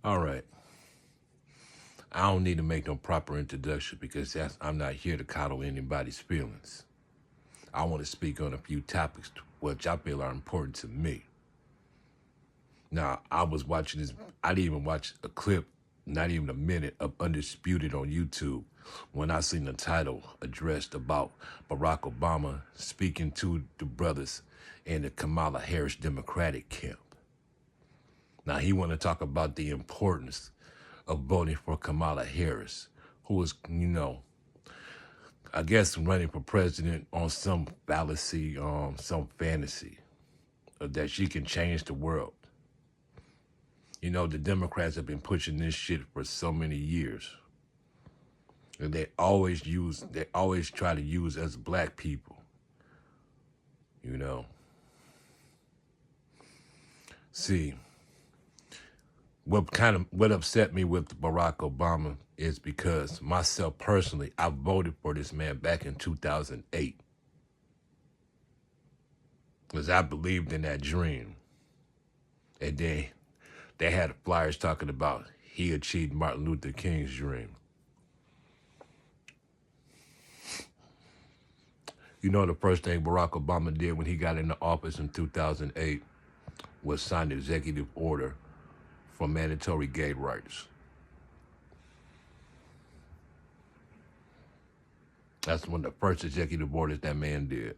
All right. I don't need to make no proper introduction because I'm not here to coddle anybody's feelings. I want to speak on a few topics which I feel are important to me. Now, I was watching this, I didn't even watch a clip, not even a minute of Undisputed on YouTube when I seen the title addressed about Barack Obama speaking to the brothers in the Kamala Harris Democratic camp. Now, he want to talk about the importance of voting for Kamala Harris, who is, I guess running for president on some fallacy, some fantasy that she can change the world. You know, the Democrats have been pushing this shit for so many years. And they always try to use us black people, you know. See, what upset me with Barack Obama is because myself personally, I voted for this man back in 2008. Because I believed in that dream. And then they had flyers talking about he achieved Martin Luther King's dream. You know, the first thing Barack Obama did when he got into office in 2008 was sign an executive order for mandatory gay rights. That's one of the first executive orders that man did.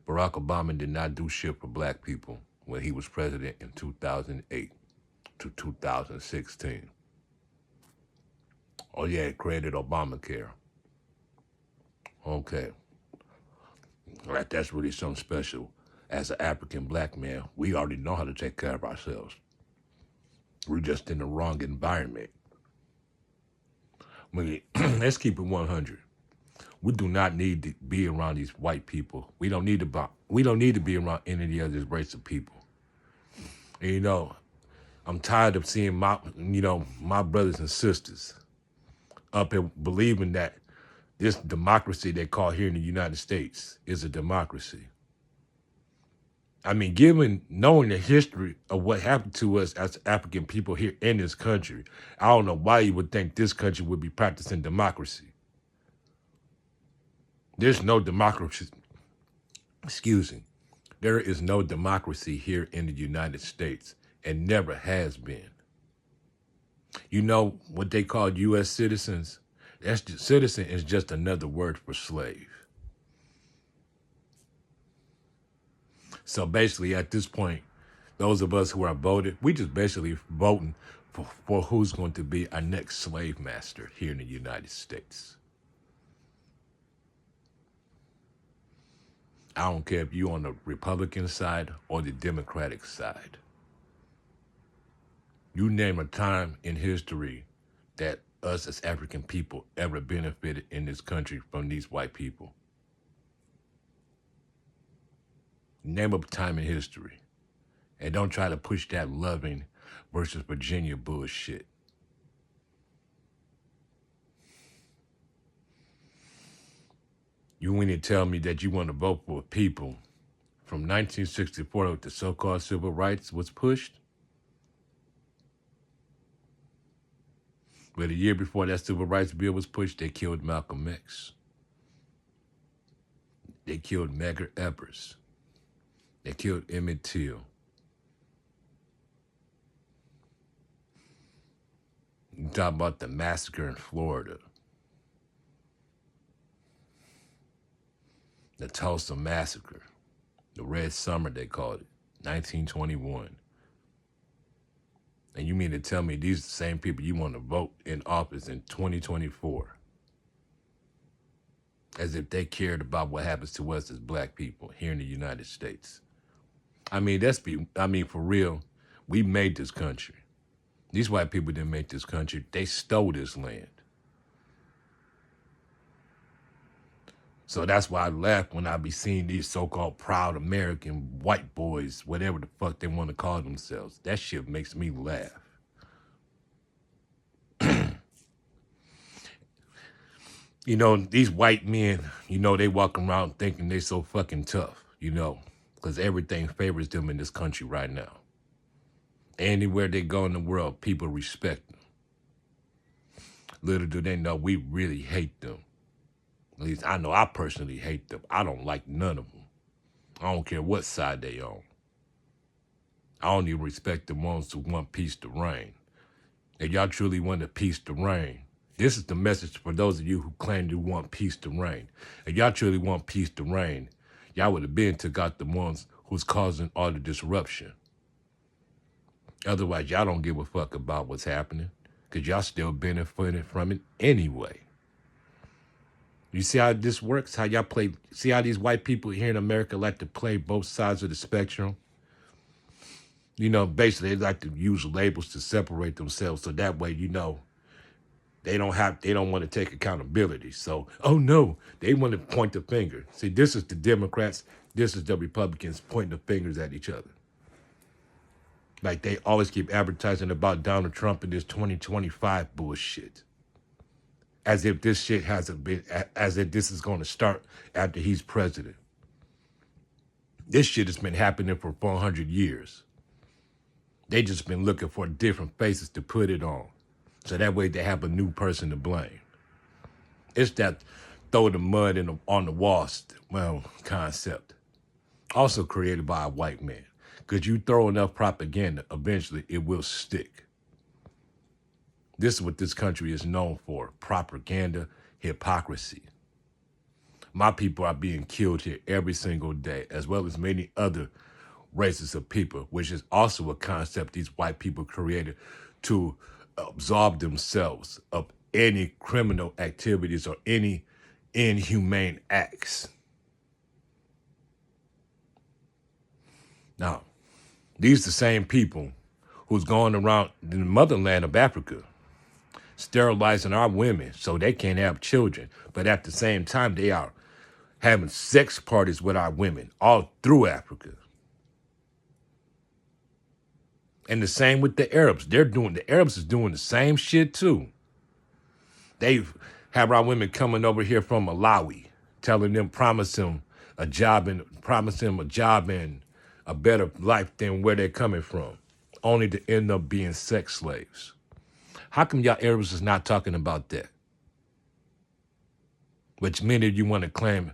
Barack Obama did not do shit for black people when he was president in 2008 to 2016. Oh yeah, it created Obamacare. Okay. That's really something special. As an African black man, we already know how to take care of ourselves. We're just in the wrong environment. Let's keep it 100. We do not need to be around these white people. We don't need to be around any other race of people. And, you know, I'm tired of seeing my brothers and sisters up here believing that this democracy they call here in the United States is a democracy. I mean, knowing the history of what happened to us as African people here in this country, I don't know why you would think this country would be practicing democracy. There's no democracy. Excuse me. There is no democracy here in the United States and never has been. You know what they call U.S. citizens? Citizen is just another word for slave. So basically, at this point, those of us who are voted, we just basically voting for who's going to be our next slave master here in the United States. I don't care if you're on the Republican side or the Democratic side. You name a time in history that us as African people ever benefited in this country from these white people. Name a time in history. And don't try to push that Loving versus Virginia bullshit. You mean to tell me that you want to vote for people from 1964 with the so-called civil rights was pushed? But a year before that civil rights bill was pushed, they killed Malcolm X. They killed Medgar Evers. They killed Emmett Till. You talk about the massacre in Florida. The Tulsa Massacre. The Red Summer, they called it. 1921. And you mean to tell me these are the same people you want to vote in office in 2024? As if they cared about what happens to us as black people here in the United States. I mean, for real, we made this country. These white people didn't make this country. They stole this land. So that's why I laugh when I be seeing these so-called proud American white boys, whatever the fuck they want to call themselves. That shit makes me laugh. You know, these white men, you know, they walk around thinking they so fucking tough, you know, because everything favors them in this country right now. Anywhere they go in the world, people respect them. Little do they know we really hate them. At least I know I personally hate them. I don't like none of them. I don't care what side they on. I don't even respect the ones who want peace to reign. If y'all truly want a peace to reign, this is the message for those of you who claim you want peace to reign. If y'all truly want peace to reign, y'all would have been took out the ones who's causing all the disruption. Otherwise, y'all don't give a fuck about what's happening because y'all still benefiting from it anyway. You see how this works? How y'all play? See how these white people here in America like to play both sides of the spectrum? You know, basically they like to use labels to separate themselves so that way, you know, they don't want to take accountability. So, oh no, they want to point the finger. See, this is the Democrats, this is the Republicans pointing the fingers at each other. Like they always keep advertising about Donald Trump and this 2025 bullshit. As if this shit hasn't been, as if this is going to start after he's president. This shit has been happening for 400 years. They just been looking for different faces to put it on. So that way they have a new person to blame. It's that throw the mud on the walls, concept. Also created by a white man. Because you throw enough propaganda, eventually it will stick. This is what this country is known for. Propaganda, hypocrisy. My people are being killed here every single day, as well as many other races of people, which is also a concept these white people created to absolve themselves of any criminal activities or any inhumane acts. Now, these are the same people who's going around the motherland of Africa sterilizing our women so they can't have children. But at the same time, they are having sex parties with our women all through Africa. And the same with the Arabs. The Arabs is doing the same shit too. They have our women coming over here from Malawi, telling them, promise them a job and a better life than where they're coming from, only to end up being sex slaves. How come y'all Arabs is not talking about that? Which many of you want to claim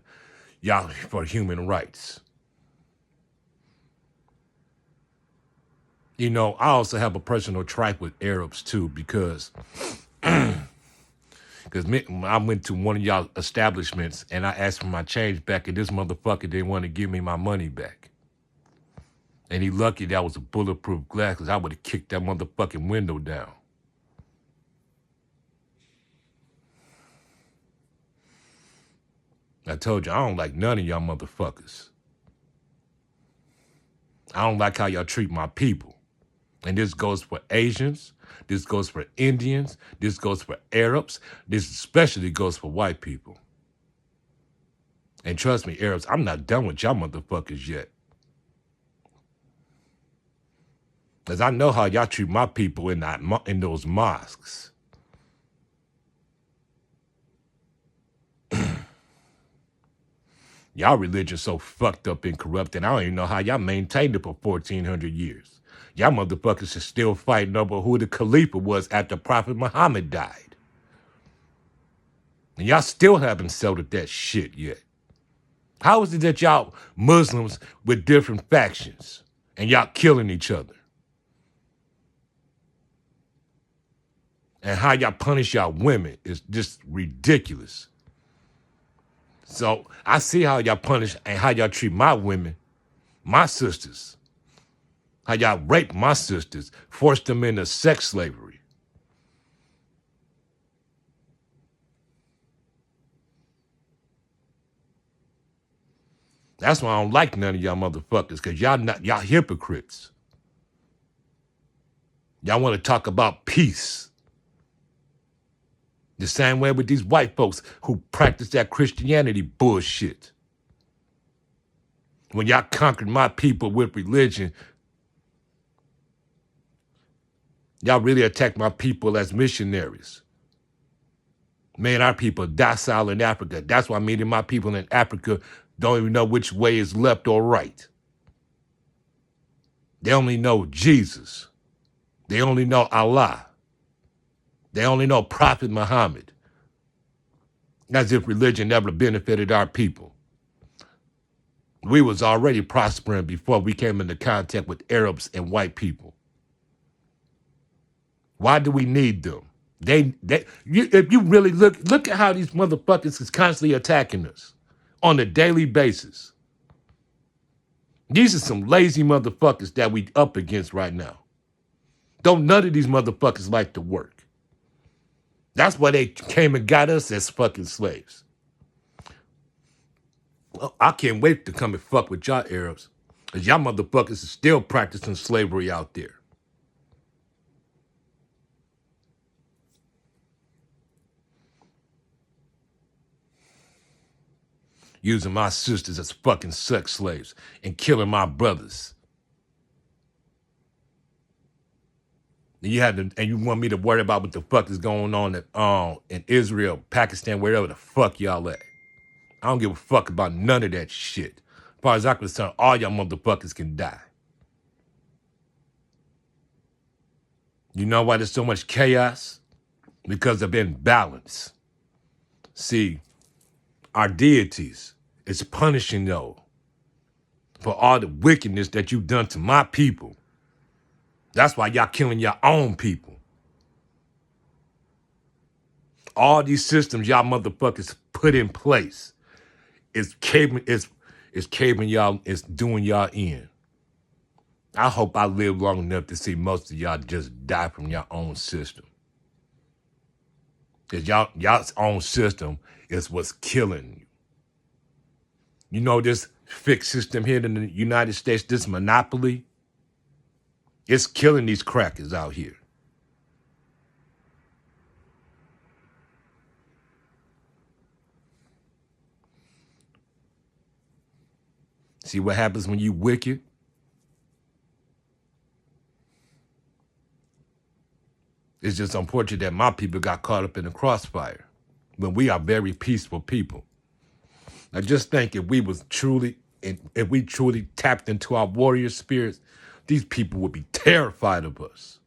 y'all for human rights. You know, I also have a personal tripe with Arabs too, because I went to one of y'all establishments and I asked for my change back, and this motherfucker didn't want to give me my money back. And he lucky that was a bulletproof glass, because I would have kicked that motherfucking window down. I told you, I don't like none of y'all motherfuckers. I don't like how y'all treat my people. And this goes for Asians, this goes for Indians, this goes for Arabs, this especially goes for white people. And trust me, Arabs, I'm not done with y'all motherfuckers yet. Because I know how y'all treat my people in those mosques. Y'all religion so fucked up and corrupted, I don't even know how y'all maintained it for 1,400 years. Y'all motherfuckers are still fighting over who the Khalifa was after Prophet Muhammad died. And y'all still haven't settled that shit yet. How is it that y'all Muslims with different factions and y'all killing each other? And how y'all punish y'all women is just ridiculous. So I see how y'all punish and how y'all treat my women, my sisters. How y'all rape my sisters, force them into sex slavery. That's why I don't like none of y'all motherfuckers, because y'all hypocrites. Y'all want to talk about peace. The same way with these white folks who practice that Christianity bullshit. When y'all conquered my people with religion, y'all really attacked my people as missionaries. Made our people docile in Africa. That's why many of my people in Africa don't even know which way is left or right. They only know Jesus. They only know Allah. They only know Prophet Muhammad. As if religion never benefited our people. We was already prospering before we came into contact with Arabs and white people. Why do we need them? If you really look at how these motherfuckers is constantly attacking us on a daily basis. These are some lazy motherfuckers that we up against right now. Don't none of these motherfuckers like to work. That's why they came and got us as fucking slaves. Well, I can't wait to come and fuck with y'all Arabs, because y'all motherfuckers is still practicing slavery out there. Using my sisters as fucking sex slaves and killing my brothers. And you want me to worry about what the fuck is going on in Israel, Pakistan, wherever the fuck y'all at. I don't give a fuck about none of that shit. As far as I'm concerned, all y'all motherfuckers can die. You know why there's so much chaos? Because of imbalance. See, our deities is punishing y'all for all the wickedness that you've done to my people. That's why y'all killing your own people. All these systems y'all motherfuckers put in place is caving y'all, is doing y'all in. I hope I live long enough to see most of y'all just die from your own system. Because y'all's own system is what's killing you. You know this fixed system here in the United States, this monopoly, it's killing these crackers out here. See what happens when you wicked? It's just unfortunate that my people got caught up in the crossfire when we are very peaceful people. I just think if we truly tapped into our warrior spirits, these people would be terrified of us.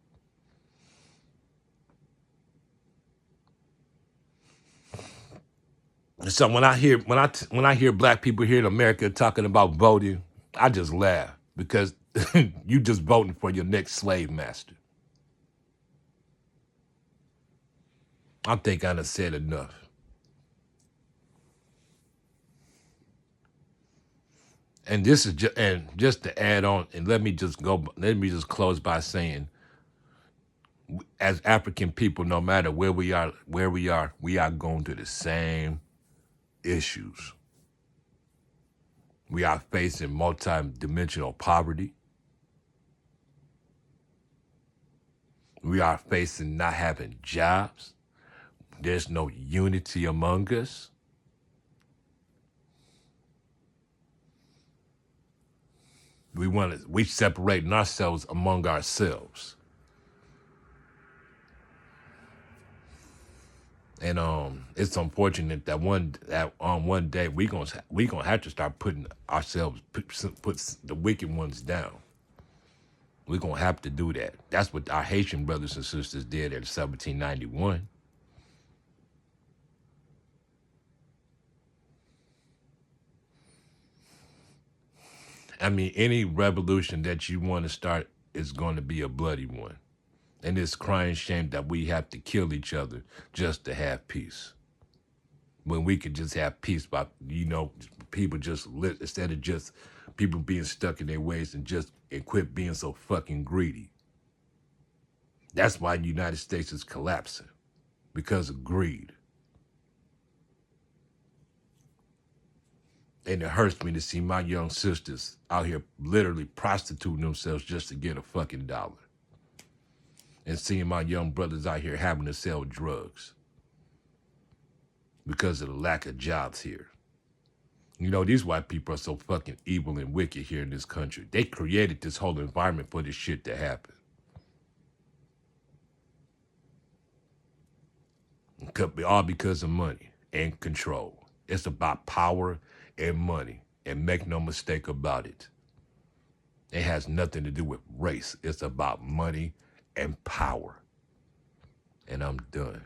So when I hear black people here in America talking about voting, I just laugh because you just voting for your next slave master. I think I done said enough. And this is just to add on, and let me just close by saying, as African people, no matter where we are, we are going through the same issues. We are facing multi-dimensional poverty. We are facing not having jobs. There's no unity among us. We separating ourselves among ourselves. And it's unfortunate that one day we gonna have to start putting ourselves put the wicked ones down. We're gonna have to do that. That's what our Haitian brothers and sisters did in 1791. I mean, any revolution that you want to start is going to be a bloody one. And it's crying shame that we have to kill each other just to have peace. When we could just have peace by, people just live, instead of just people being stuck in their ways and quit being so fucking greedy. That's why the United States is collapsing, because of greed. And it hurts me to see my young sisters out here literally prostituting themselves just to get a fucking dollar. And seeing my young brothers out here having to sell drugs because of the lack of jobs here. These white people are so fucking evil and wicked here in this country. They created this whole environment for this shit to happen. It could be all because of money and control. It's about power and money, and make no mistake about it. It has nothing to do with race. It's about money and power. And I'm done.